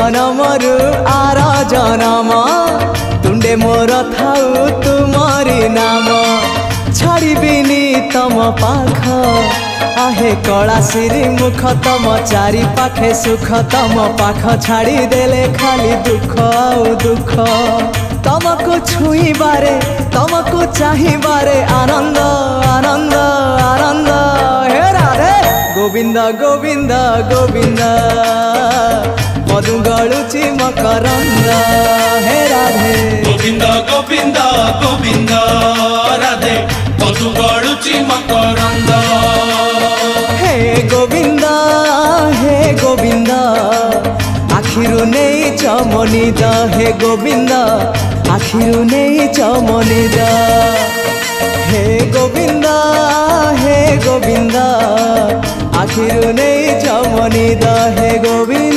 जनमरु are जनम तुंडे मोर थाउ तुमरी नाम छाड़बिनी तम पाख आहे कला सिरी मुख तम चारि पाखे सुख तम पाख छाड़ी देले खाली दुख आउ दुख तमको छुईबारे तमको चाहिबारे आनंद आनंद आनंद हे राधे गोविंद गोविंद गोविंद मधु गलुची मकरंद हे राधे गोविंद गोविंद गोविंद राधे मधु गलुची मकरंद हे गोविंद आखिरु नहीं चमनिद हे गोविंद आखिरु नहीं चमनिद हे गोविंद आखिरु नहीं चमनिद हे गोविंद।